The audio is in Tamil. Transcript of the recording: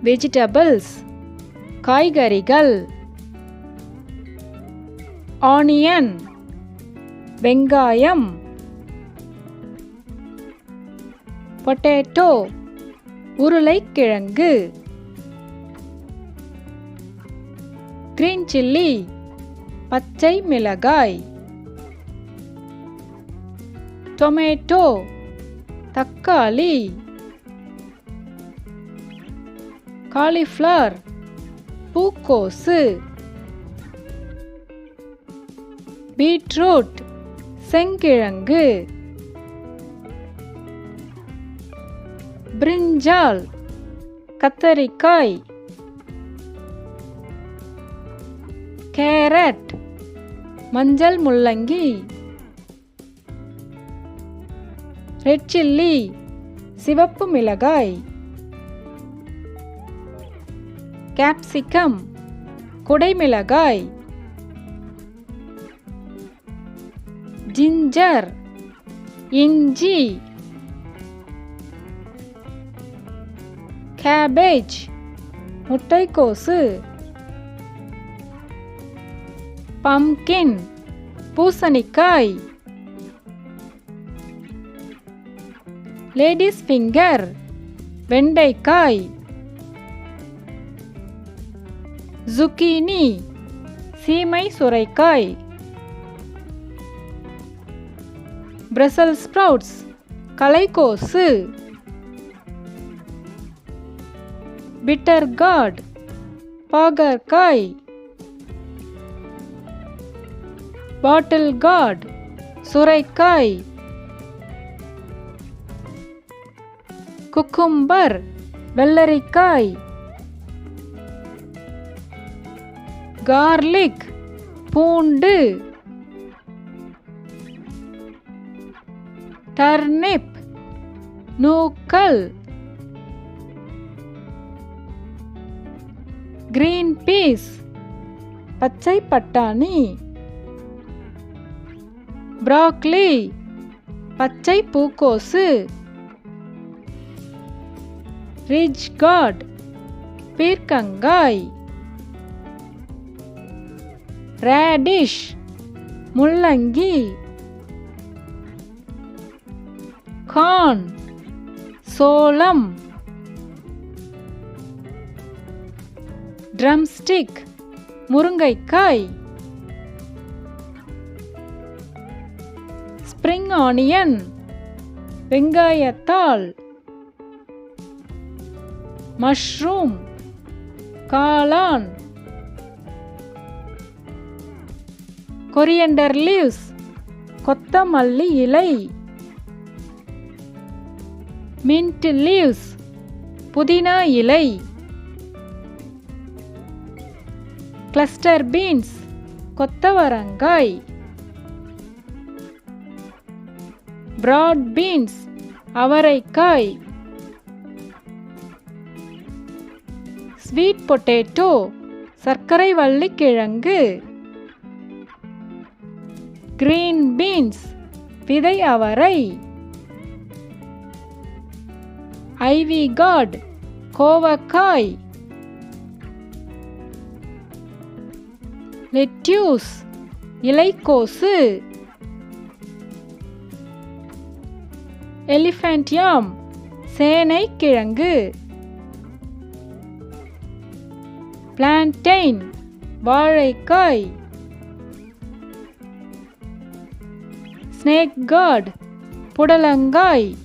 vegetables kaikarigal. Onion வெங்காயம். potato உருளைக்கிழங்கு. green chilli பச்சை மிளகாய். tomato தக்காளி. cauliflower பூக்கோசு. beetroot செங்கிழங்கு. brinjal கத்தரிக்காய். carrot மஞ்சள் முள்ளங்கி. red chilli சிவப்பு மிளகாய். capsicum குடைமிளகாய். ginger இஞ்சி. cabbage முட்டைக்கோசு. pumpkin பூசணிக்காய். ladies finger வெண்டைக்காய். zucchini சீமை சுரைக்காய். brussels sprouts கலைக்கோசு. bitter gourd பாகற்காய். bottle gourd சுரைக்காய். cucumber வெள்ளரிக்காய். garlic பூண்டு. turnip நூக்கல். green peas பச்சை பட்டாணி. broccoli பச்சை பூக்கோசு. ridge gourd பீர்க்கங்காய். radish முள்ளங்கி. corn சோளம். drumstick முருங்கைக்காய். spring onion வெங்காயத்தாள். mushroom காளான். coriander leaves கொத்தமல்லி இலை. mint leaves புதினா இலை. cluster beans கொத்தவரங்காய். broad beans அவரைக்காய். sweet potato சர்க்கரை வள்ளிக்கிழங்கு. green beans விதை அவரை. ivy gourd கோவக்காய். lettuce இலைக்கோசு. elephant yam சேனைக்கிழங்கு. plantain வாழைக்காய். snake gourd புடலங்காய்.